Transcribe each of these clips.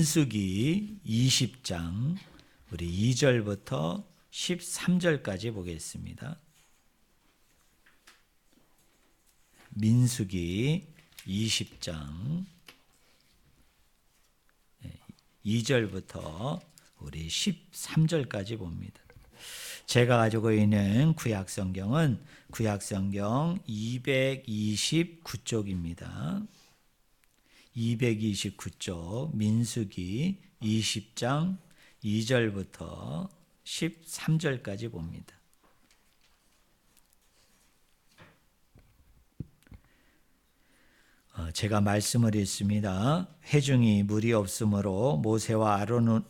민수기 20장 우리 2절부터 13절까지 보겠습니다. 민수기 20장 2절부터 우리 13절까지 봅니다. 제가 가지고 있는 구약성경은 구약성경 229쪽입니다. 229쪽 민수기 20장 2절부터 13절까지 봅니다. 제가 말씀을 읽습니다. 회중이 물이 없으므로 모세와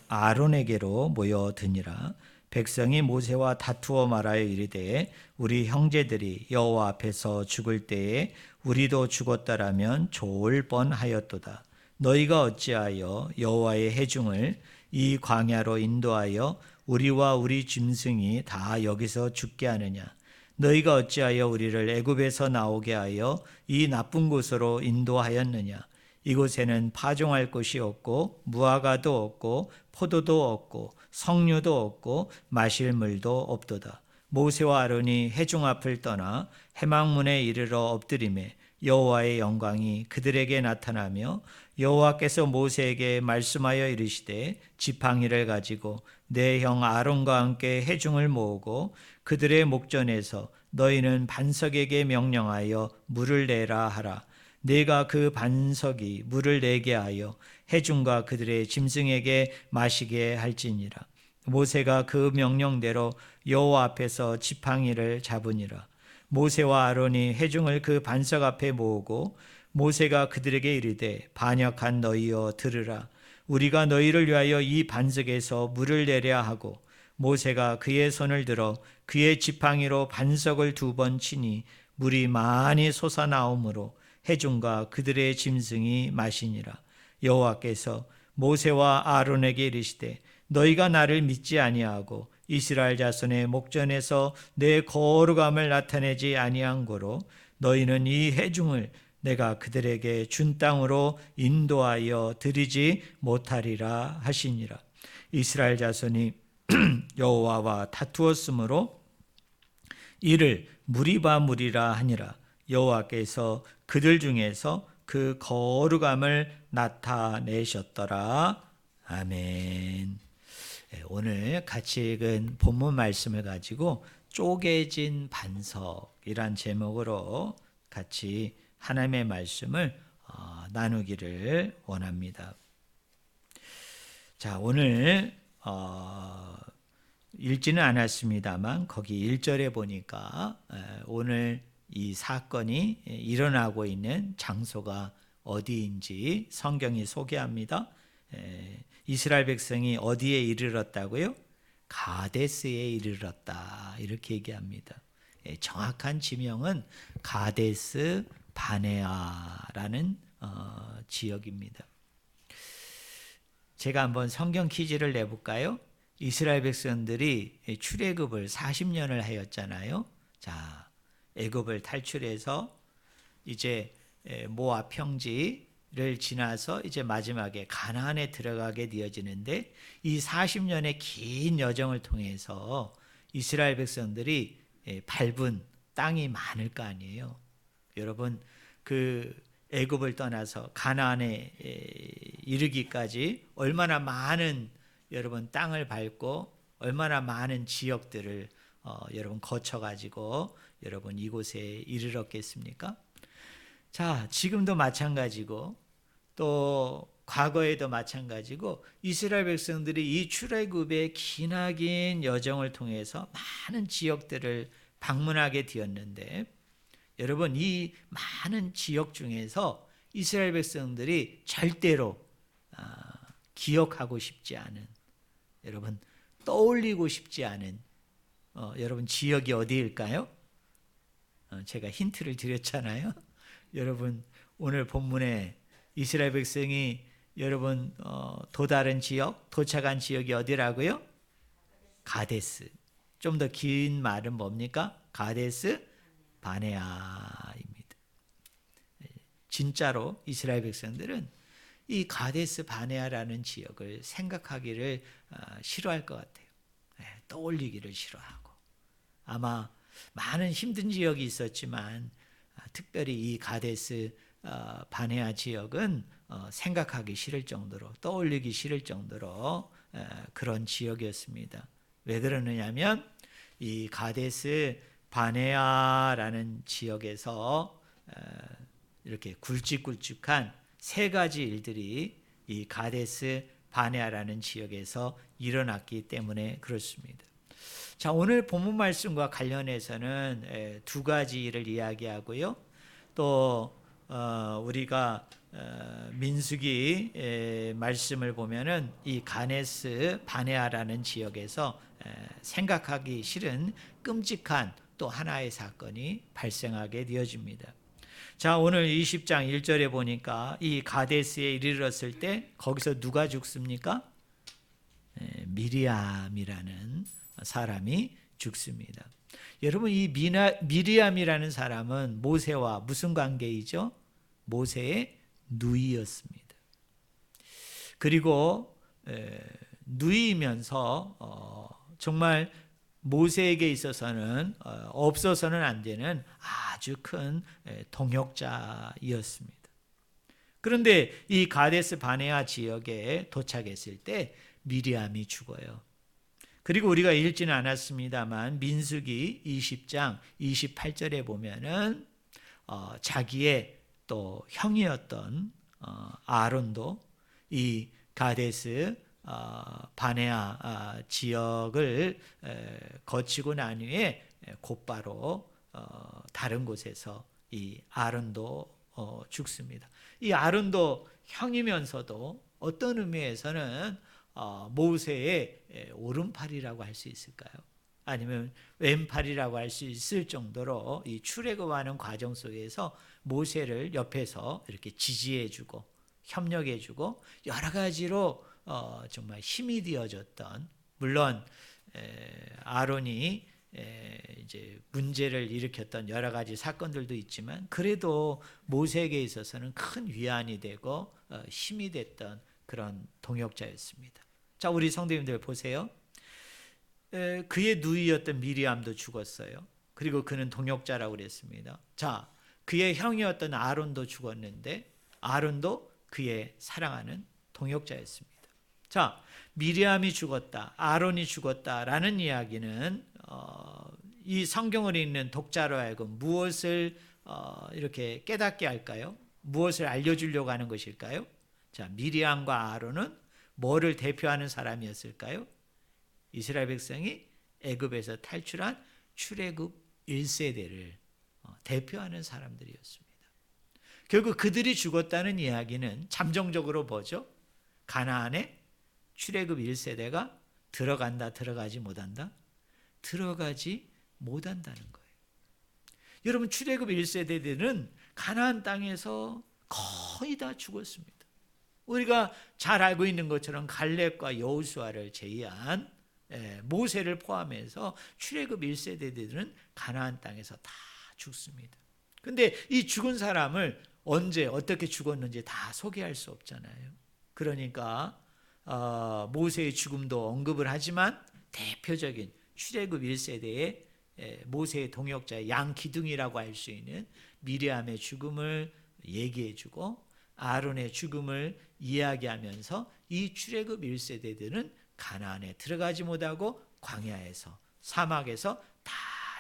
아론에게로 모여드니라. 백성이 모세와 다투어 말하여 이르되 우리 형제들이 여호와 앞에서 죽을 때에 우리도 죽었다라면 좋을 뻔하였도다. 너희가 어찌하여 여호와의 회중을 이 광야로 인도하여 우리와 우리 짐승이 다 여기서 죽게 하느냐? 너희가 어찌하여 우리를 애굽에서 나오게 하여 이 나쁜 곳으로 인도하였느냐? 이곳에는 파종할 곳이 없고 무화과도 없고 포도도 없고 석류도 없고 마실 물도 없도다. 모세와 아론이 회중 앞을 떠나 회막문에 이르러 엎드리매 여호와의 영광이 그들에게 나타나며 여호와께서 모세에게 말씀하여 이르시되 지팡이를 가지고 내 형 아론과 함께 회중을 모으고 그들의 목전에서 너희는 반석에게 명령하여 물을 내라 하라. 내가 그 반석이 물을 내게 하여 회중과 그들의 짐승에게 마시게 할지니라. 모세가 그 명령대로 여호와 앞에서 지팡이를 잡으니라. 모세와 아론이 회중을 그 반석 앞에 모으고 모세가 그들에게 이르되 반역한 너희여 들으라. 우리가 너희를 위하여 이 반석에서 물을 내려 하고 모세가 그의 손을 들어 그의 지팡이로 반석을 2번 치니 물이 많이 솟아나오므로 회중과 그들의 짐승이 마시니라. 여호와께서 모세와 아론에게 이르시되 너희가 나를 믿지 아니하고 이스라엘 자손의 목전에서 내 거룩함을 나타내지 아니한 고로 너희는 이 회중을 내가 그들에게 준 땅으로 인도하여 드리지 못하리라 하시니라. 이스라엘 자손이 여호와와 다투었으므로 이를 무리바 무리라 하니라. 여호와께서 그들 중에서 그 거룩함을 나타내셨더라. 아멘. 오늘 같이 읽은 본문 말씀을 가지고 쪼개진 반석이란 제목으로 같이 하나님의 말씀을 나누기를 원합니다. 자, 오늘 읽지는 않았습니다만 거기 1절에 보니까 오늘 이 사건이 일어나고 있는 장소가 어디인지 성경이 소개합니다. 이스라엘 백성이 어디에 이르렀다고요? 가데스에 이르렀다 이렇게 얘기합니다. 정확한 지명은 가데스 바네아라는 지역입니다. 제가 한번 성경 퀴즈를 내볼까요? 이스라엘 백성들이 출애굽을 40년을 하였잖아요. 자, 애굽을 탈출해서 이제 모압 평지를 지나서 이제 마지막에 가나안에 들어가게 되어지는데 이 40년의 긴 여정을 통해서 이스라엘 백성들이 밟은 땅이 많을 거 아니에요. 여러분 그 애굽을 떠나서 가나안에 이르기까지 얼마나 많은 여러분 땅을 밟고 얼마나 많은 지역들을 여러분 거쳐가지고 여러분 이곳에 이르렀겠습니까? 자, 지금도 마찬가지고 또 과거에도 마찬가지고 이스라엘 백성들이 이 출애굽의 기나긴 여정을 통해서 많은 지역들을 방문하게 되었는데 여러분 이 많은 지역 중에서 이스라엘 백성들이 절대로 기억하고 싶지 않은 여러분 떠올리고 싶지 않은 여러분 지역이 어디일까요? 제가 힌트를 드렸잖아요. 여러분 오늘 본문에 이스라엘 백성이 여러분 도달한 지역, 도착한 지역이 어디라고요? 가데스. 좀 더 긴 말은 뭡니까? 가데스 바네아입니다. 진짜로 이스라엘 백성들은 이 가데스 바네아라는 지역을 생각하기를 싫어할 것 같아요. 떠올리기를 싫어하고, 아마 많은 힘든 지역이 있었지만 특별히 이 가데스 바네아 지역은 생각하기 싫을 정도로, 떠올리기 싫을 정도로 그런 지역이었습니다. 왜 그러느냐면 이 가데스 바네아라는 지역에서 이렇게 굵직굵직한 세 가지 일들이 이 가데스 바네아라는 지역에서 일어났기 때문에 그렇습니다. 자, 오늘 본문 말씀과 관련해서는 두 가지를 이야기하고요. 또 우리가 민수기 말씀을 보면은 이 가데스 바네아라는 지역에서 생각하기 싫은 끔찍한 또 하나의 사건이 발생하게 되어집니다. 자, 오늘 20장 1절에 보니까 이 가데스에 이르렀을 때 거기서 누가 죽습니까? 미리암이라는 사람이 죽습니다. 여러분, 이 미리암이라는 사람은 모세와 무슨 관계이죠? 모세의 누이였습니다. 그리고 누이면서 정말 모세에게 있어서는 없어서는 안 되는 아주 큰 동역자이었습니다. 그런데 이 가데스 바네아 지역에 도착했을 때 미리암이 죽어요. 그리고 우리가 읽지는 않았습니다만 민수기 20장 28절에 보면은 자기의 또 형이었던 아론도 이 가데스 바네아 지역을 거치고 난 후에 곧바로 다른 곳에서 이 아론도 죽습니다. 이 아론도 형이면서도 어떤 의미에서는 모세의 오른팔이라고 할 수 있을까요? 아니면 왼팔이라고 할 수 있을 정도로 이 출애굽하는 과정 속에서 모세를 옆에서 이렇게 지지해주고 협력해주고 여러 가지로 정말 힘이 되어줬던, 물론 아론이 이제 문제를 일으켰던 여러 가지 사건들도 있지만 그래도 모세에게 있어서는 큰 위안이 되고 힘이 됐던 그런 동역자였습니다. 자, 우리 성도님들 보세요. 그의 누이였던 미리암도 죽었어요. 그리고 그는 동역자라고 그랬습니다. 자, 그의 형이었던 아론도 죽었는데 아론도 그의 사랑하는 동역자였습니다. 자, 미리암이 죽었다, 아론이 죽었다라는 이야기는 이 성경을 읽는 독자로 하여금 무엇을 이렇게 깨닫게 할까요? 무엇을 알려주려고 하는 것일까요? 자, 미리암과 아론은 뭐를 대표하는 사람이었을까요? 이스라엘 백성이 애굽에서 탈출한 출애굽 1세대를 대표하는 사람들이었습니다. 결국 그들이 죽었다는 이야기는 잠정적으로 뭐죠? 가나안에 출애굽 1세대가 들어간다, 들어가지 못한다? 들어가지 못한다는 거예요. 여러분, 출애굽 1세대들은 가나안 땅에서 거의 다 죽었습니다. 우리가 잘 알고 있는 것처럼 갈렙과 여호수아를 제외한 모세를 포함해서 출애굽 1세대들은 가나안 땅에서 다 죽습니다. 근데 이 죽은 사람을 언제 어떻게 죽었는지 다 소개할 수 없잖아요. 그러니까 모세의 죽음도 언급을 하지만 대표적인 출애굽 1세대의 모세의 동역자의 양기둥이라고 할 수 있는 미리암의 죽음을 얘기해주고 아론의 죽음을 이야기하면서 이 출애굽 1세대들은 가나안에 들어가지 못하고 광야에서, 사막에서 다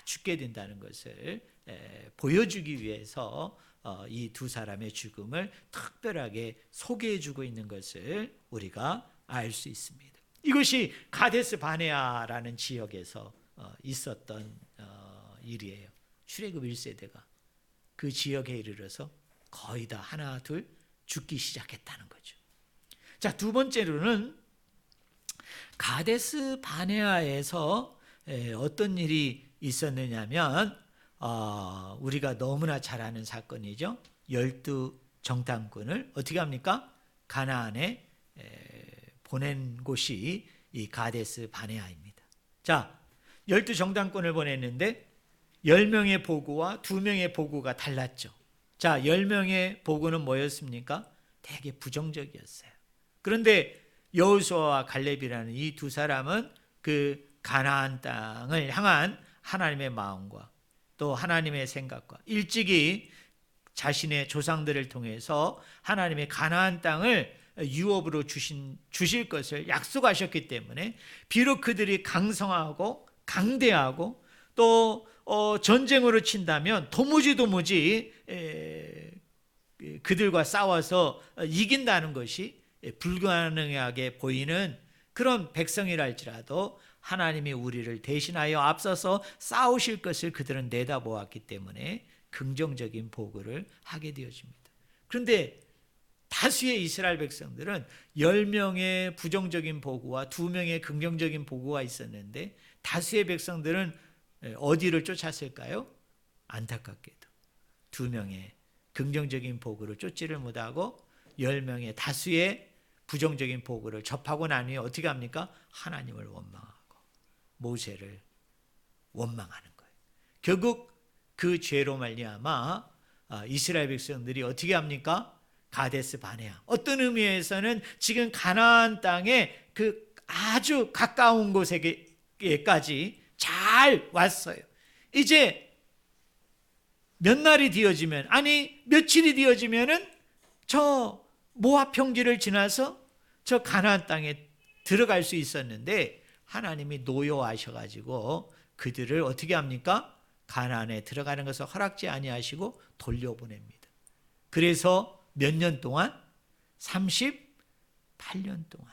죽게 된다는 것을 보여주기 위해서 이 두 사람의 죽음을 특별하게 소개해주고 있는 것을 우리가 알 수 있습니다. 이것이 가데스 바네아라는 지역에서 있었던 일이에요. 출애굽 1세대가 그 지역에 이르러서 거의 다 하나 둘 죽기 시작했다는 거죠. 자, 두 번째로는 가데스 바네아에서 어떤 일이 있었느냐면 우리가 너무나 잘 아는 사건이죠. 12 정탐꾼을 어떻게 합니까? 가나안에 보낸 곳이 이 가데스 바네아입니다. 자, 12 정탐꾼을 보냈는데 10명의 보고와 2명의 보고가 달랐죠. 자, 10명의 보고는 뭐였습니까? 되게 부정적이었어요. 그런데 여호수아와 갈렙이라는 이 두 사람은 그 가나안 땅을 향한 하나님의 마음과 또 하나님의 생각과 일찍이 자신의 조상들을 통해서 하나님의 가나안 땅을 유업으로 주실 것을 약속하셨기 때문에 비록 그들이 강성하고 강대하고 또 전쟁으로 친다면 도무지 그들과 싸워서 이긴다는 것이 불가능하게 보이는 그런 백성이랄지라도 하나님이 우리를 대신하여 앞서서 싸우실 것을 그들은 내다보았기 때문에 긍정적인 보고를 하게 되어집니다. 그런데 다수의 이스라엘 백성들은 10명의 부정적인 보고와 2명의 긍정적인 보고가 있었는데 다수의 백성들은 어디를 쫓았을까요? 안타깝게도 2명의 긍정적인 보고를 쫓지를 못하고 10명의 다수의 부정적인 보고를 접하고 난 후에 어떻게 합니까? 하나님을 원망하고 모세를 원망하는 거예요. 결국 그 죄로 말미암아 이스라엘 백성들이 어떻게 합니까? 가데스 바네아. 어떤 의미에서는 지금 가나안 땅의 그 아주 가까운 곳에까지 잘 왔어요. 이제 몇 날이 되어지면, 아니 며칠이 되어지면은 저 모압 평지를 지나서 저 가나안 땅에 들어갈 수 있었는데 하나님이 노여워하셔가지고 그들을 어떻게 합니까? 가나안에 들어가는 것을 허락지 아니하시고 돌려보냅니다. 그래서 몇 년 동안? 38년 동안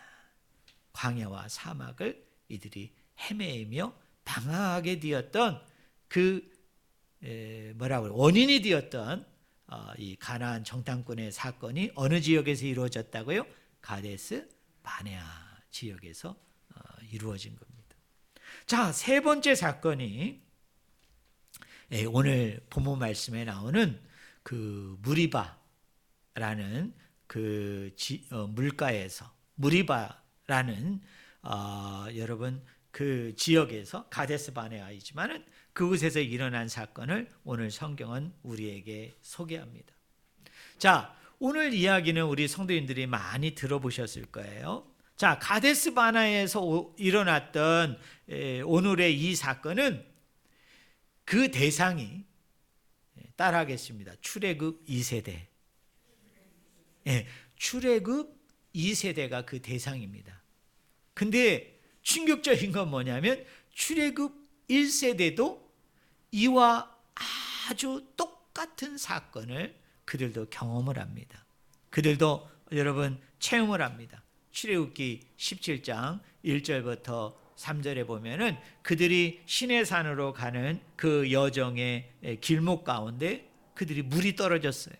광야와 사막을 이들이 헤매며 방황하게 되었던 그 원인이 되었던 이 가나안 정탐꾼의 사건이 어느 지역에서 이루어졌다고요? 가데스 바네아 지역에서 이루어진 겁니다. 자, 세 번째 사건이 오늘 본문 말씀에 나오는 그 무리바라는 그 물가에서 무리바라는 여러분 그 지역에서 가데스 바네아이지만은 그곳에서 일어난 사건을 오늘 성경은 우리에게 소개합니다. 자, 오늘 이야기는 우리 성도님들이 많이 들어보셨을 거예요. 자, 가데스 바네아에서 일어났던 오늘의 이 사건은 그 대상이 따라하겠습니다. 출애굽 2세대. 출애굽 2세대가 그 대상입니다. 근데 충격적인 건 뭐냐면 출애굽 1세대도 이와 아주 똑같은 사건을 그들도 경험을 합니다. 그들도 여러분 체험을 합니다. 출애굽기 17장 1절부터 3절에 보면은 그들이 시내산으로 가는 그 여정의 길목 가운데 그들이 물이 떨어졌어요.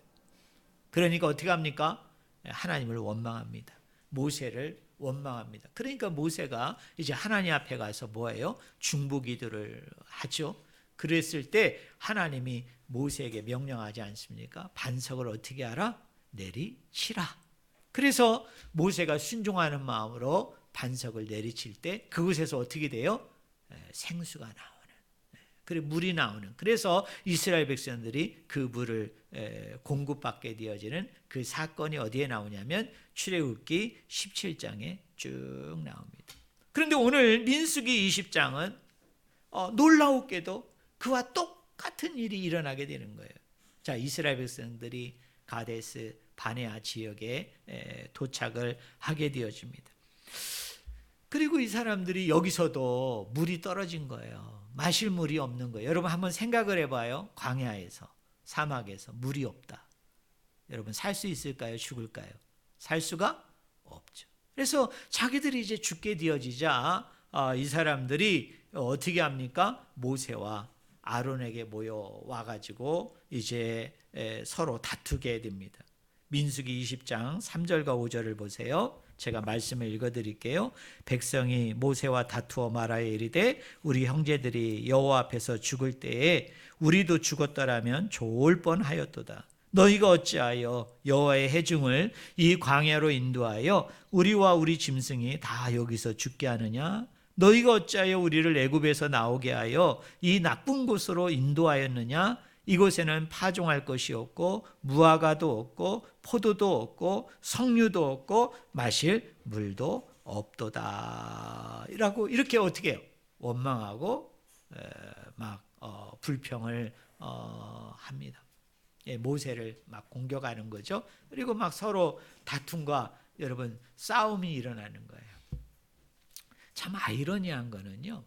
그러니까 어떻게 합니까? 하나님을 원망합니다. 모세를 원망합니다. 그러니까 모세가 이제 하나님 앞에 가서 뭐예요? 중보기도를 하죠. 그랬을 때 하나님이 모세에게 명령하지 않습니까? 반석을 어떻게 하라? 내리치라. 그래서 모세가 순종하는 마음으로 반석을 내리칠 때 그곳에서 어떻게 돼요? 생수가 나오는, 그리고 물이 나오는. 그래서 이스라엘 백성들이 그 물을 공급받게 되어지는 그 사건이 어디에 나오냐면 출애굽기 17장에 쭉 나옵니다. 그런데 오늘 민수기 20장은 놀라웠게도 그와 똑같은 일이 일어나게 되는 거예요. 자, 이스라엘 백성들이 가데스 바네아 지역에 도착을 하게 되어집니다. 그리고 이 사람들이 여기서도 물이 떨어진 거예요. 마실 물이 없는 거예요. 여러분 한번 생각을 해봐요. 광야에서, 사막에서 물이 없다. 여러분 살 수 있을까요? 죽을까요? 살 수가 없죠. 그래서 자기들이 이제 죽게 되어지자 이 사람들이 어떻게 합니까? 모세와 아론에게 모여와가지고 이제 서로 다투게 됩니다. 민수기 20장 3절과 5절을 보세요. 제가 말씀을 읽어드릴게요. 백성이 모세와 다투어 말하여 이르되 우리 형제들이 여호와 앞에서 죽을 때에 우리도 죽었더라면 좋을 뻔하였도다. 너희가 어찌하여 여호와의 회중을 이 광야로 인도하여 우리와 우리 짐승이 다 여기서 죽게 하느냐? 너희가 어찌하여 우리를 애굽에서 나오게 하여 이 나쁜 곳으로 인도하였느냐? 이곳에는 파종할 것이 없고 무화과도 없고 포도도 없고 석류도 없고 마실 물도 없도다. 이라고 이렇게 어떻게 해요? 원망하고 불평을 합니다. 모세를 막 공격하는 거죠. 그리고 막 서로 다툼과 여러분 싸움이 일어나는 거예요. 참 아이러니한 거는요,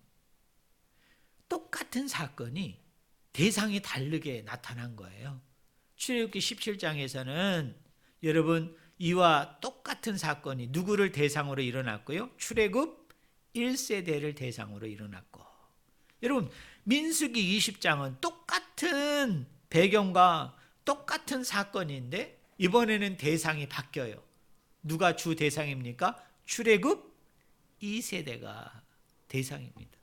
똑같은 사건이 대상이 다르게 나타난 거예요. 출애굽기 17장에서는 여러분 이와 똑같은 사건이 누구를 대상으로 일어났고요? 출애굽 1세대를 대상으로 일어났고, 여러분 민수기 20장은 똑같은 배경과 똑같은 사건인데 이번에는 대상이 바뀌어요. 누가 주 대상입니까? 출애굽 2세대가 대상입니다.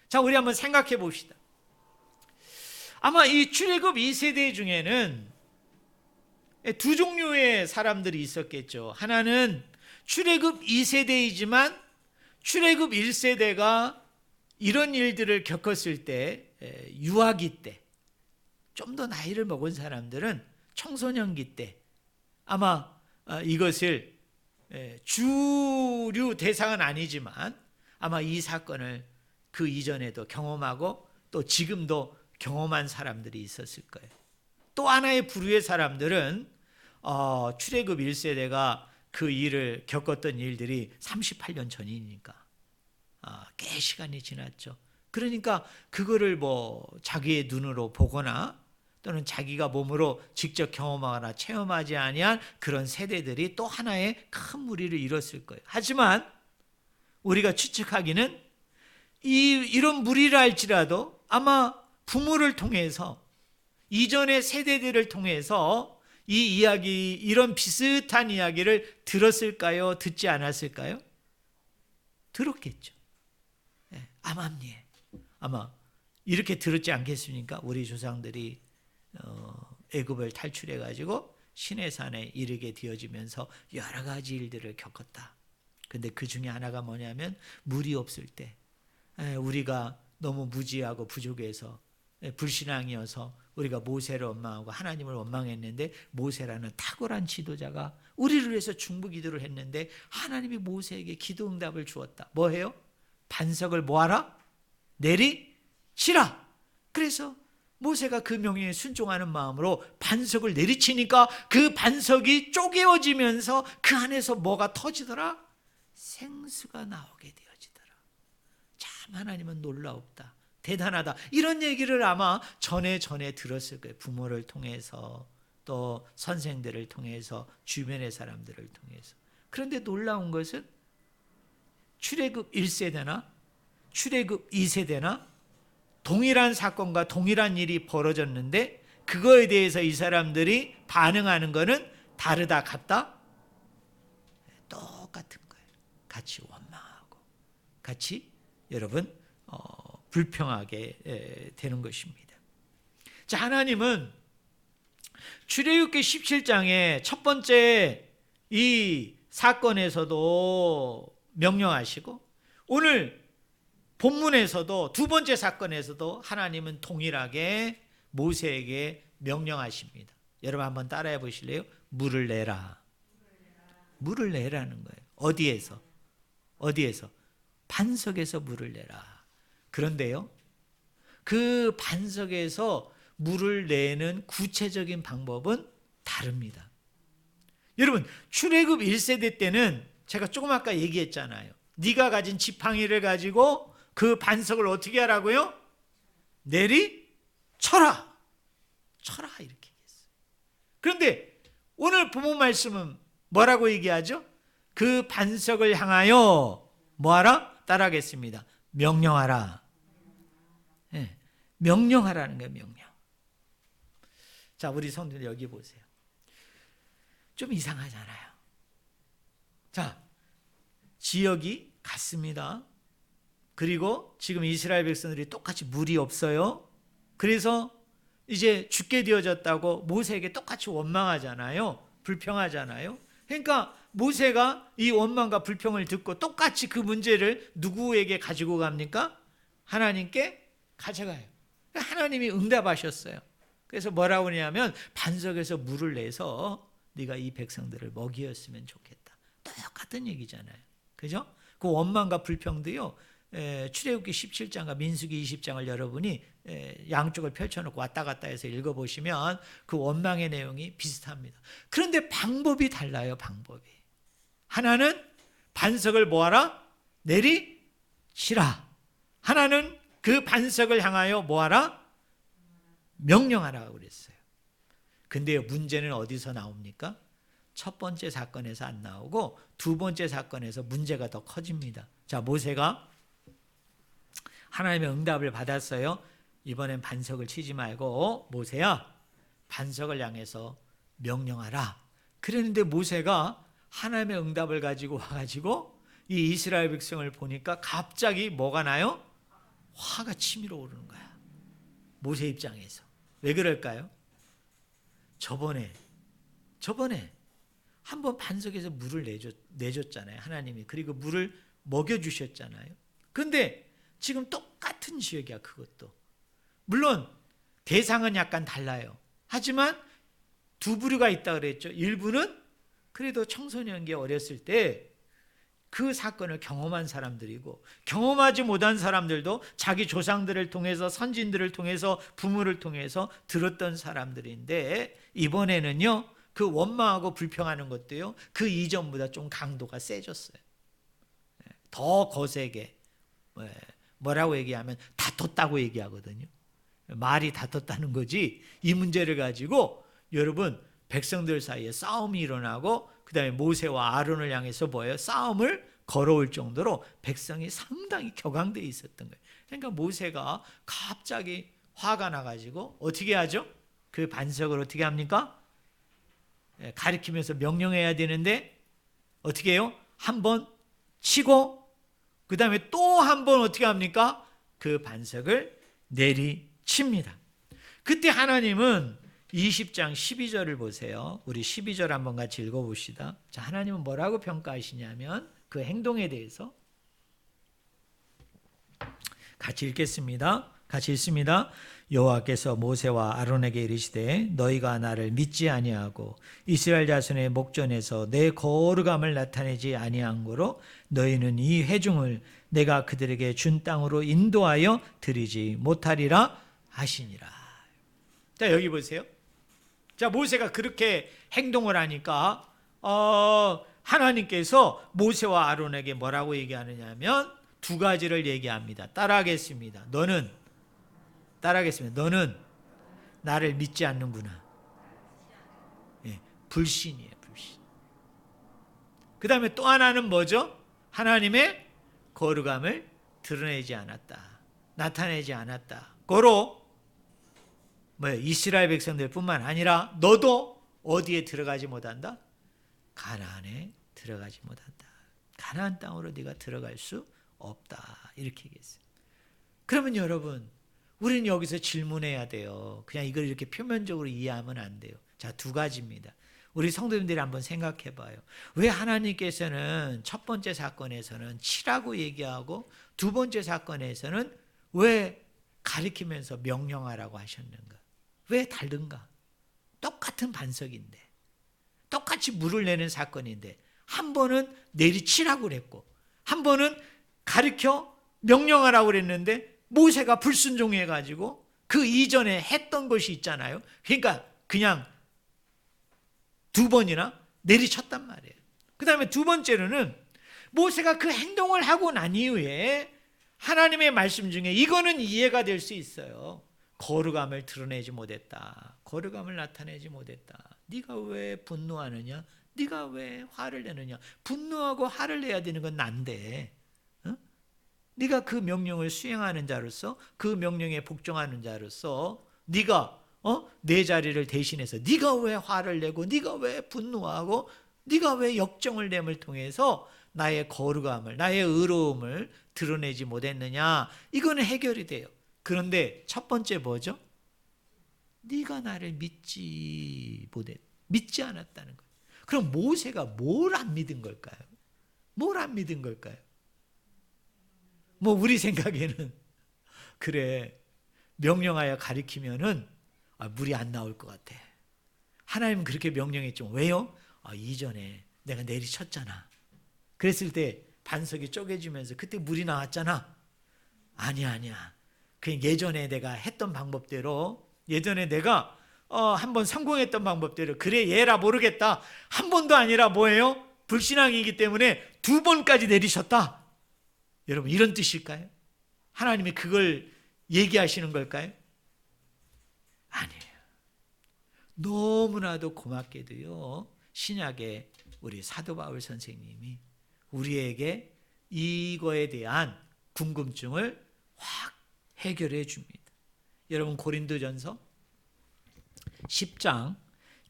자, 우리 한번 생각해 봅시다. 아마 이 출애굽 2세대 중에는 두 종류의 사람들이 있었겠죠. 하나는 출애굽 2세대이지만 출애굽 1세대가 이런 일들을 겪었을 때, 유아기 때, 좀 더 나이를 먹은 사람들은 청소년기 때 아마 이것을 주류 대상은 아니지만 아마 이 사건을 그 이전에도 경험하고 또 지금도 경험한 사람들이 있었을 거예요. 또 하나의 부류의 사람들은 출애굽 1세대가 그 일을 겪었던 일들이 38년 전이니까 꽤 시간이 지났죠. 그러니까 그거를 자기의 눈으로 보거나 또는 자기가 몸으로 직접 경험하거나 체험하지 아니한 그런 세대들이 또 하나의 큰 무리를 이뤘을 거예요. 하지만 우리가 추측하기는 이런 무리를 할지라도 아마 부모를 통해서 이전의 세대들을 통해서 이 이야기, 이런 비슷한 이야기를 들었을까요? 듣지 않았을까요? 들었겠죠. 아마 이렇게 들었지 않겠습니까? 우리 조상들이 애굽을 탈출해 가지고 시내산에 이르게 되어지면서 여러 가지 일들을 겪었다. 근데 그 중에 하나가 뭐냐면 물이 없을 때 우리가 너무 무지하고 부족해서 불신앙이어서 우리가 모세를 원망하고 하나님을 원망했는데 모세라는 탁월한 지도자가 우리를 위해서 중보기도를 했는데 하나님이 모세에게 기도 응답을 주었다. 뭐해요? 반석을 뭐하라? 내리치라. 그래서 모세가 그 명령에 순종하는 마음으로 반석을 내리치니까 그 반석이 쪼개어지면서 그 안에서 뭐가 터지더라? 생수가 나오게 되어지더라. 참 하나님은 놀라웠다. 대단하다. 이런 얘기를 아마 전에 들었을 거예요. 부모를 통해서 또 선생들을 통해서 주변의 사람들을 통해서. 그런데 놀라운 것은 출애굽 1세대나 출애굽 2세대나 동일한 사건과 동일한 일이 벌어졌는데 그거에 대해서 이 사람들이 반응하는 것은 다르다, 같다? 똑같은 거예요. 같이 원망하고 같이 여러분 불평하게 되는 것입니다. 자, 하나님은 출애굽기 17장의 첫 번째 이 사건에서도 명령하시고 오늘 본문에서도 두 번째 사건에서도 하나님은 동일하게 모세에게 명령하십니다. 여러분 한번 따라해 보실래요? 물을 내라. 물을 내라는 거예요. 어디에서? 반석에서 물을 내라. 그런데요, 그 반석에서 물을 내는 구체적인 방법은 다릅니다. 여러분, 출애굽 1세대 때는 제가 조금 아까 얘기했잖아요. 네가 가진 지팡이를 가지고 그 반석을 어떻게 하라고요? 내리쳐라. 쳐라 이렇게 얘기했어요. 그런데 오늘 본문 말씀은 뭐라고 얘기하죠? 그 반석을 향하여 뭐하라? 따라하겠습니다. 명령하라. 네, 명령하라는 거예요. 명령. 자, 우리 성도들 여기 보세요. 좀 이상하잖아요. 자, 지역이 같습니다. 그리고 지금 이스라엘 백성들이 똑같이 물이 없어요. 그래서 이제 죽게 되어졌다고 모세에게 똑같이 원망하잖아요. 불평하잖아요. 그러니까 모세가 이 원망과 불평을 듣고 똑같이 그 문제를 누구에게 가지고 갑니까? 하나님께 가져가요. 하나님이 응답하셨어요. 그래서 뭐라고 하냐면 반석에서 물을 내서 네가 이 백성들을 먹이었으면 좋겠다. 똑같은 얘기잖아요. 그죠? 그 원망과 불평도요. 출애굽기 17장과 민수기 20장을 여러분이 양쪽을 펼쳐놓고 왔다 갔다 해서 읽어보시면 그 원망의 내용이 비슷합니다. 그런데 방법이 달라요. 방법이. 하나는 반석을 뭐하라? 내리치라. 하나는 그 반석을 향하여 뭐하라? 명령하라고 그랬어요. 근데요, 문제는 어디서 나옵니까? 첫 번째 사건에서 안 나오고 두 번째 사건에서 문제가 더 커집니다. 자, 모세가 하나님의 응답을 받았어요. 이번엔 반석을 치지 말고 모세야, 반석을 향해서 명령하라. 그랬는데 모세가 하나님의 응답을 가지고 와가지고 이 이스라엘 백성을 보니까 갑자기 뭐가 나요? 화가 치밀어 오르는 거야. 모세 입장에서. 왜 그럴까요? 저번에 한번 반석에서 물을 내줬잖아요. 하나님이. 그리고 물을 먹여주셨잖아요. 근데 지금 똑같은 지역이야. 그것도. 물론 대상은 약간 달라요. 하지만 두 부류가 있다 그랬죠. 일부는 그래도 청소년기 어렸을 때 그 사건을 경험한 사람들이고, 경험하지 못한 사람들도 자기 조상들을 통해서, 선진들을 통해서, 부모를 통해서 들었던 사람들인데, 이번에는요 그 원망하고 불평하는 것도요 그 이전보다 좀 강도가 세졌어요. 더 거세게. 뭐라고 얘기하면 다퉜다고 얘기하거든요. 말이 다퉜다는 거지, 이 문제를 가지고 여러분 백성들 사이에 싸움이 일어나고, 그 다음에 모세와 아론을 향해서 뭐예요? 싸움을 걸어올 정도로 백성이 상당히 격앙되어 있었던 거예요. 그러니까 모세가 갑자기 화가 나가지고 어떻게 하죠? 그 반석을 어떻게 합니까? 가리키면서 명령해야 되는데 어떻게 해요? 한 번 치고 그 다음에 또 한 번 어떻게 합니까? 그 반석을 내리칩니다. 그때 하나님은 20장 12절을 보세요. 우리 12절 한번 같이 읽어봅시다. 자, 하나님은 뭐라고 평가하시냐면 그 행동에 대해서 같이 읽겠습니다. 같이 읽습니다. 여호와께서 모세와 아론에게 이르시되 너희가 나를 믿지 아니하고 이스라엘 자손의 목전에서 내 거룩함을 나타내지 아니한 고로 너희는 이 회중을 내가 그들에게 준 땅으로 인도하여 드리지 못하리라 하시니라. 자, 여기 보세요. 자, 모세가 그렇게 행동을 하니까 하나님께서 모세와 아론에게 뭐라고 얘기하느냐면 두 가지를 얘기합니다. 따라하겠습니다. 너는 나를 믿지 않는구나. 불신이에요, 불신. 그 다음에 또 하나는 뭐죠? 하나님의 거룩함을 드러내지 않았다. 나타내지 않았다. 고로 이스라엘 백성들 뿐만 아니라 너도 어디에 들어가지 못한다? 가나안에 들어가지 못한다. 가나안 땅으로 네가 들어갈 수 없다. 이렇게 얘기했어요. 그러면 여러분, 우리는 여기서 질문해야 돼요. 그냥 이걸 이렇게 표면적으로 이해하면 안 돼요. 자, 두 가지입니다. 우리 성도님들이 한번 생각해 봐요. 왜 하나님께서는 첫 번째 사건에서는 치라고 얘기하고 두 번째 사건에서는 왜 가리키면서 명령하라고 하셨는가? 왜 다른가? 똑같은 반석인데, 똑같이 물을 내는 사건인데, 한 번은 내리치라고 그랬고 한 번은 가리켜 명령하라고 그랬는데 모세가 불순종해가지고 그 이전에 했던 것이 있잖아요. 그러니까 그냥 두 번이나 내리쳤단 말이에요. 그 다음에 두 번째로는 모세가 그 행동을 하고 난 이후에 하나님의 말씀 중에 이거는 이해가 될 수 있어요. 거룩함을 드러내지 못했다. 거룩함을 나타내지 못했다. 네가 왜 분노하느냐? 네가 왜 화를 내느냐? 분노하고 화를 내야 되는 건 난데, 네가 그 명령을 수행하는 자로서, 그 명령에 복종하는 자로서 네가 내 자리를 대신해서 네가 왜 화를 내고 네가 왜 분노하고 네가 왜 역정을 내을 통해서 나의 거룩함을, 나의 의로움을 드러내지 못했느냐? 이거는 해결이 돼요. 그런데 첫 번째 뭐죠? 네가 나를 믿지 않았다는 거예요. 그럼 모세가 뭘 안 믿은 걸까요? 뭘 안 믿은 걸까요? 우리 생각에는 그래, 명령하여 가리키면은 물이 안 나올 것 같아. 하나님은 그렇게 명령했죠. 왜요? 이전에 내가 내리쳤잖아. 그랬을 때 반석이 쪼개지면서 그때 물이 나왔잖아. 아니야. 그냥 예전에 내가 했던 방법대로, 예전에 내가 한번 성공했던 방법대로, 그래 얘라 모르겠다. 한 번도 아니라 뭐예요? 불신앙이기 때문에 2번까지 내리셨다. 여러분, 이런 뜻일까요? 하나님이 그걸 얘기하시는 걸까요? 아니에요. 너무나도 고맙게도요, 신약의 우리 사도 바울 선생님이 우리에게 이거에 대한 궁금증을 확 해결해 줍니다. 여러분, 고린도전서 10장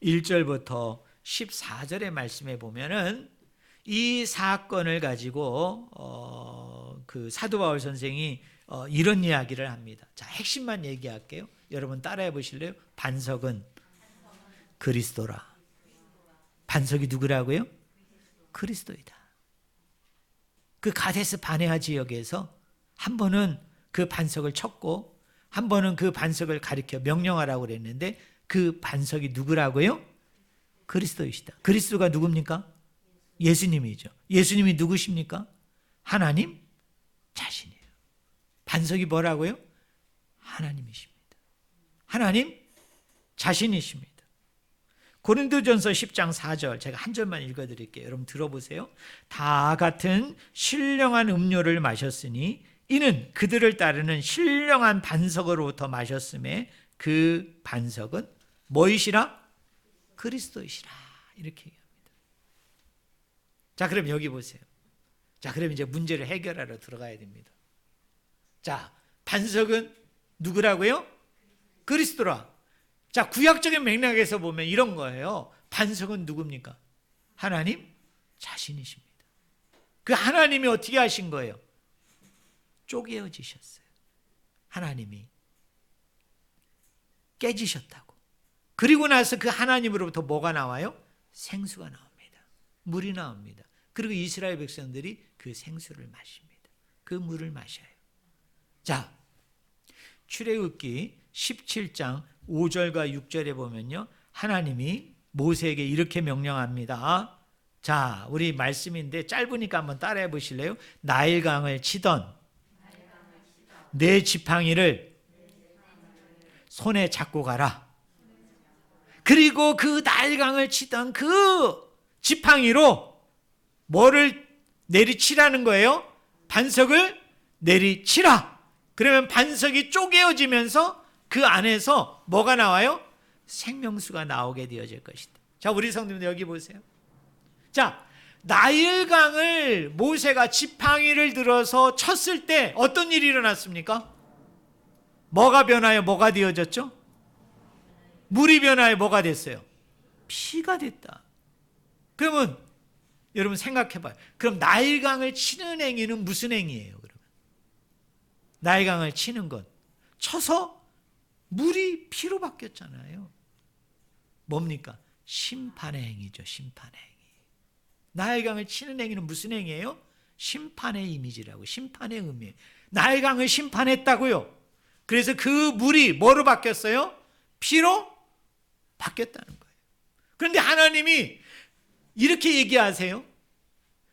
1절부터 14절의 말씀에 보면은 이 사건을 가지고 그 사도 바울 선생이 이런 이야기를 합니다. 자, 핵심만 얘기할게요. 여러분 따라해 보실래요? 반석은 그리스도라. 반석이 누구라고요? 그리스도이다. 그 가데스 바네아 지역에서 한 번은 그 반석을 쳤고 한 번은 그 반석을 가리켜 명령하라고 그랬는데 그 반석이 누구라고요? 그리스도이시다. 그리스도가 누굽니까? 예수님이죠. 예수님이 누구십니까? 하나님 자신이에요. 반석이 뭐라고요? 하나님이십니다. 하나님 자신이십니다. 고린도전서 10장 4절 제가 한 절만 읽어드릴게요. 여러분 들어보세요. 다 같은 신령한 음료를 마셨으니 이는 그들을 따르는 신령한 반석으로부터 마셨음에 그 반석은 뭐이시라? 그리스도이시라. 이렇게 얘기합니다. 자, 그럼 여기 보세요. 자, 그럼 이제 문제를 해결하러 들어가야 됩니다. 자, 반석은 누구라고요? 그리스도라. 자, 구약적인 맥락에서 보면 이런 거예요. 반석은 누굽니까? 하나님 자신이십니다. 그 하나님이 어떻게 하신 거예요? 쪼개어지셨어요. 하나님이 깨지셨다고. 그리고 나서 그 하나님으로부터 뭐가 나와요? 생수가 나옵니다. 물이 나옵니다. 그리고 이스라엘 백성들이 그 생수를 마십니다. 그 물을 마셔요. 자, 출애굽기 17장 5절과 6절에 보면요, 하나님이 모세에게 이렇게 명령합니다. 자, 우리 말씀인데 짧으니까 한번 따라해 보실래요? 나일강을 치던 내 지팡이를 손에 잡고 가라. 그리고 그 나일강을 치던 그 지팡이로 뭐를 내리치라는 거예요? 반석을 내리치라. 그러면 반석이 쪼개어지면서 그 안에서 뭐가 나와요? 생명수가 나오게 되어질 것이다. 자, 우리 성도님들 여기 보세요. 자, 나일강을 모세가 지팡이를 들어서 쳤을 때 어떤 일이 일어났습니까? 뭐가 변하여 뭐가 되어졌죠? 물이 변하여 뭐가 됐어요? 피가 됐다. 그러면 여러분 생각해 봐요. 그럼 나일강을 치는 행위는 무슨 행위예요? 그러면 나일강을 치는 것, 쳐서 물이 피로 바뀌었잖아요. 뭡니까? 심판의 행위죠. 심판의 행위. 나일강을 치는 행위는 무슨 행위예요? 심판의 이미지라고. 심판의 의미예요. 나일강을 심판했다고요. 그래서 그 물이 뭐로 바뀌었어요? 피로 바뀌었다는 거예요. 그런데 하나님이 이렇게 얘기하세요.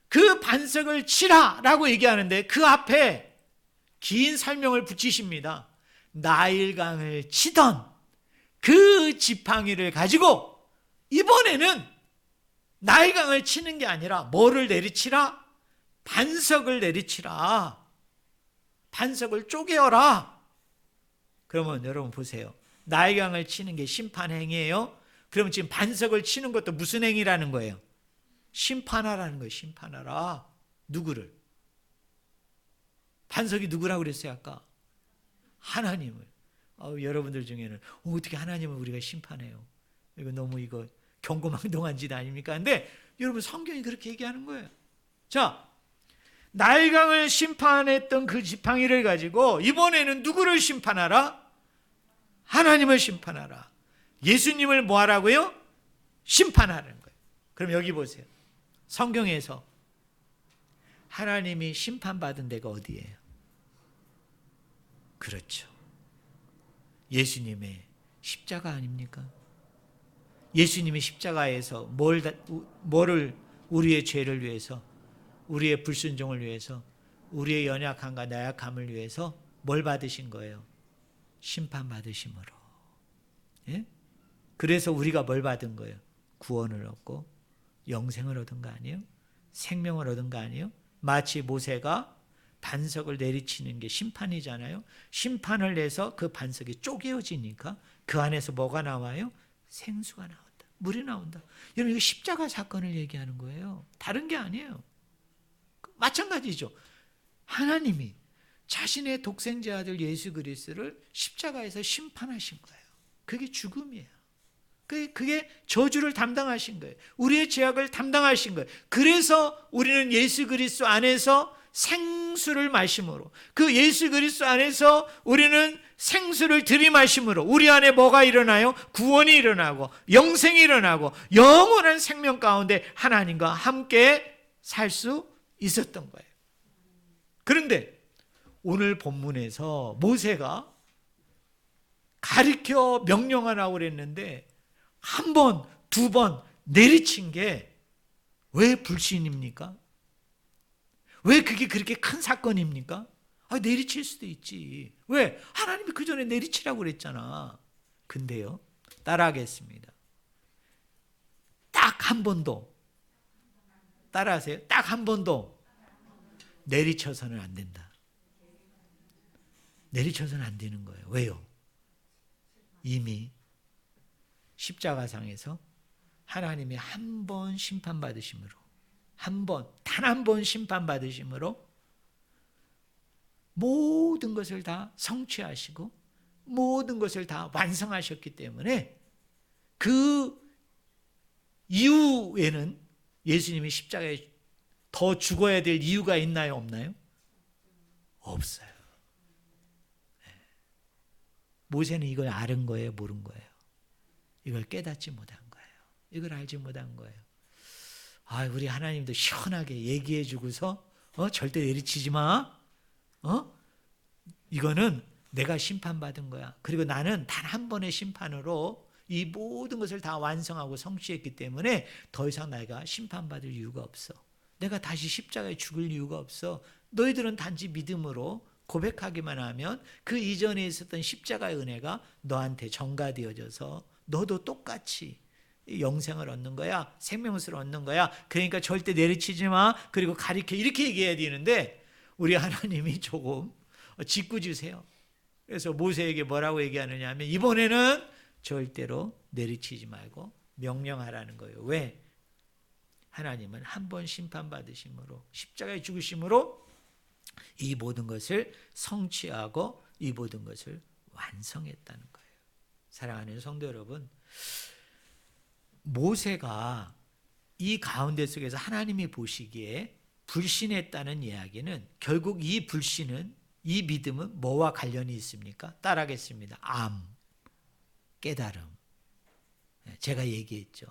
그 반석을 치라라고 얘기하는데 그 앞에 긴 설명을 붙이십니다. 나일강을 치던 그 지팡이를 가지고 이번에는 나일강을 치는 게 아니라 뭐를 내리치라? 반석을 내리치라. 반석을 쪼개어라. 그러면 여러분 보세요. 나일강을 치는 게 심판 행위예요. 그러면 지금 반석을 치는 것도 무슨 행위라는 거예요? 심판하라는 거예요. 심판하라. 누구를? 반석이 누구라고 그랬어요 아까? 하나님을. 여러분들 중에는 어떻게 하나님을 우리가 심판해요? 이거 너무 이거 경고망동한 짓 아닙니까? 근데 여러분 성경이 그렇게 얘기하는 거예요. 자, 나일강을 심판했던 그 지팡이를 가지고 이번에는 누구를 심판하라? 하나님을 심판하라. 예수님을 뭐 하라고요? 심판하라는 거예요. 그럼 여기 보세요. 성경에서 하나님이 심판받은 데가 어디예요? 그렇죠. 예수님의 십자가 아닙니까? 예수님이 십자가에서 뭐를 우리의 죄를 위해서, 우리의 불순종을 위해서, 우리의 연약함과 나약함을 위해서 뭘 받으신 거예요? 심판받으심으로. 예? 그래서 우리가 뭘 받은 거예요? 구원을 얻고 영생을 얻은 거 아니에요? 생명을 얻은 거 아니에요? 마치 모세가 반석을 내리치는 게 심판이잖아요. 심판을 내서 그 반석이 쪼개어지니까 그 안에서 뭐가 나와요? 생수가 나온다. 물이 나온다. 여러분, 이거 십자가 사건을 얘기하는 거예요. 다른 게 아니에요. 마찬가지죠. 하나님이 자신의 독생자 아들 예수 그리스도를 십자가에서 심판하신 거예요. 그게 죽음이에요. 그게 저주를 담당하신 거예요. 우리의 죄악을 담당하신 거예요. 그래서 우리는 예수 그리스도 안에서 생수를 마심으로, 그 예수 그리스도 안에서 우리는 생수를 들이마심으로 우리 안에 뭐가 일어나요? 구원이 일어나고 영생이 일어나고 영원한 생명 가운데 하나님과 함께 살 수 있었던 거예요. 그런데 오늘 본문에서 모세가 가르쳐 명령하라고 그랬는데 한 번, 두 번 내리친 게 왜 불신입니까? 왜 그게 그렇게 큰 사건입니까? 내리칠 수도 있지. 왜? 하나님이 그 전에 내리치라고 그랬잖아. 근데요, 따라하겠습니다. 딱 한 번도, 따라하세요. 딱 한 번도 내리쳐서는 안 된다. 내리쳐서는 안 되는 거예요. 왜요? 이미 십자가상에서 하나님이 한 번 심판받으심으로, 단 한 번 심판받으심으로 모든 것을 다 성취하시고 모든 것을 다 완성하셨기 때문에 그 이후에는 예수님이 십자가에 더 죽어야 될 이유가 있나요? 없나요? 없어요. 모세는 이걸 아는 거예요? 모른 거예요? 이걸 깨닫지 못한 거예요. 이걸 알지 못한 거예요. 우리 하나님도 시원하게 얘기해 주고서 절대 내리치지 마. 이거는 내가 심판받은 거야. 그리고 나는 단 한 번의 심판으로 이 모든 것을 다 완성하고 성취했기 때문에 더 이상 내가 심판받을 이유가 없어. 내가 다시 십자가에 죽을 이유가 없어. 너희들은 단지 믿음으로 고백하기만 하면 그 이전에 있었던 십자가의 은혜가 너한테 전가되어져서 너도 똑같이 영생을 얻는 거야. 생명수를 얻는 거야. 그러니까 절대 내리치지 마. 그리고 가르쳐. 이렇게 얘기해야 되는데 우리 하나님이 조금 짓궂으세요. 그래서 모세에게 뭐라고 얘기하느냐 하면 이번에는 절대로 내리치지 말고 명령하라는 거예요. 왜? 하나님은 한 번 심판받으심으로 십자가에 죽으심으로 이 모든 것을 성취하고 이 모든 것을 완성했다는 거예요. 사랑하는 성도 여러분, 모세가 이 가운데 속에서 하나님이 보시기에 불신했다는 이야기는 결국 이 불신은, 이 믿음은 뭐와 관련이 있습니까? 따라하겠습니다. 깨달음. 제가 얘기했죠.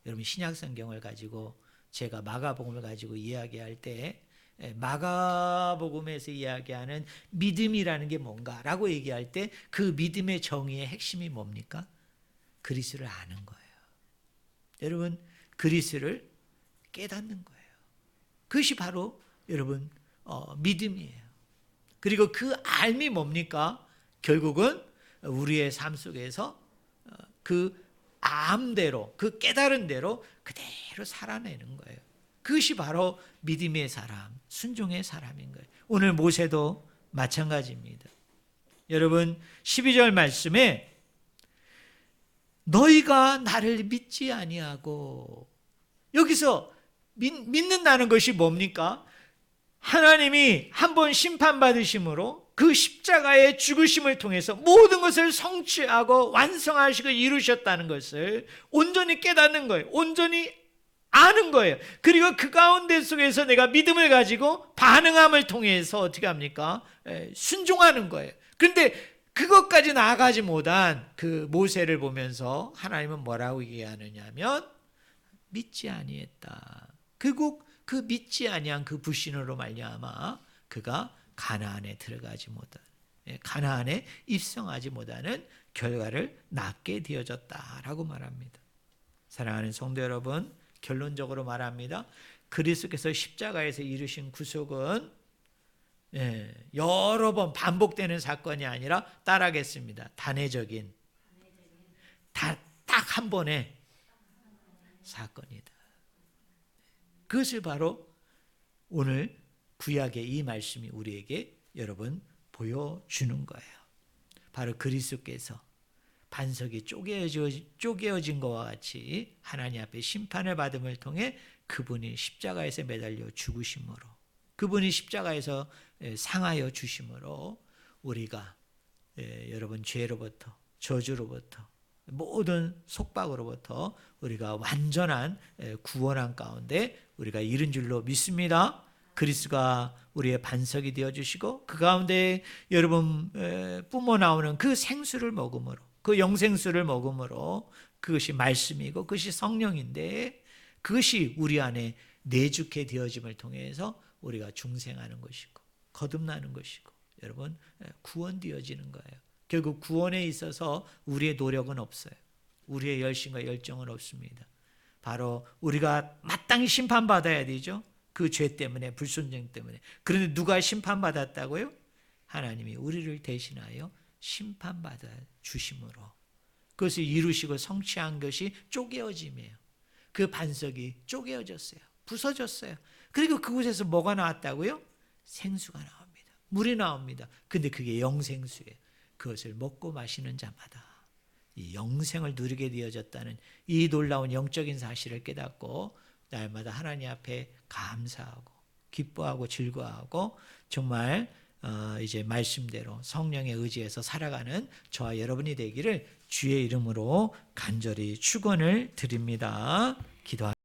여러분 신약성경을 가지고 제가 마가복음을 가지고 이야기할 때 마가복음에서 이야기하는 믿음이라는 게 뭔가라고 얘기할 때 그 믿음의 정의의 핵심이 뭡니까? 그리스도를 아는 거예요. 여러분 그리스도를 깨닫는 거예요. 그것이 바로 여러분 믿음이에요. 그리고 그 알미 뭡니까? 결국은 우리의 삶 속에서 그 암대로, 그 깨달은 대로 그대로 살아내는 거예요. 그것이 바로 믿음의 사람, 순종의 사람인 거예요. 오늘 모세도 마찬가지입니다. 여러분 12절 말씀에 너희가 나를 믿지 아니하고, 여기서 믿는다는 것이 뭡니까? 하나님이 한 번 심판받으심으로 그 십자가의 죽으심을 통해서 모든 것을 성취하고 완성하시고 이루셨다는 것을 온전히 깨닫는 거예요. 온전히 아는 거예요. 그리고 그 가운데 속에서 내가 믿음을 가지고 반응함을 통해서 어떻게 합니까? 순종하는 거예요. 그런데 그것까지 나아가지 못한 그 모세를 보면서 하나님은 뭐라고 얘기하느냐 하면 믿지 아니했다. 결국 그 믿지 아니한 그 불신으로 말미암아 그가 가나안에 들어가지 못한. 가나안에 입성하지 못하는 결과를 낳게 되어졌다라고 말합니다. 사랑하는 성도 여러분, 결론적으로 말합니다. 그리스도께서 십자가에서 이루신 구속은 여러 번 반복되는 사건이 아니라 따라하겠습니다. 단회적인 딱 한 번의 사건이다. 그것을 바로 오늘 구약의 이 말씀이 우리에게 여러분 보여주는 거예요. 바로 그리스도께서 반석이 쪼개어진 것과 같이 하나님 앞에 심판을 받음을 통해 그분이 십자가에서 매달려 죽으심으로, 그분이 십자가에서 상하여 주심으로 우리가 여러분 죄로부터, 저주로부터, 모든 속박으로부터 우리가 완전한 구원한 가운데 우리가 이른 줄로 믿습니다. 그리스도가 우리의 반석이 되어주시고 그 가운데 여러분 뿜어 나오는 그 생수를 먹음으로, 그 영생수를 먹음으로, 그것이 말씀이고 그것이 성령인데 그것이 우리 안에 내주케 되어짐을 통해서 우리가 중생하는 것이고 거듭나는 것이고 여러분 구원되어지는 거예요. 결국 구원에 있어서 우리의 노력은 없어요. 우리의 열심과 열정은 없습니다. 바로 우리가 마땅히 심판받아야 되죠. 그 죄 때문에, 불순종 때문에. 그런데 누가 심판받았다고요? 하나님이 우리를 대신하여 심판받아 주심으로 그것을 이루시고 성취한 것이 쪼개어짐이에요. 그 반석이 쪼개어졌어요. 부서졌어요. 그리고 그곳에서 뭐가 나왔다고요? 생수가 나옵니다. 물이 나옵니다. 근데 그게 영생수예요. 그것을 먹고 마시는 자마다 이 영생을 누리게 되어졌다는 이 놀라운 영적인 사실을 깨닫고 날마다 하나님 앞에 감사하고 기뻐하고 즐거워하고 정말 이제 말씀대로 성령의 의지에서 살아가는 저와 여러분이 되기를 주의 이름으로 간절히 축원을 드립니다. 기도합니다.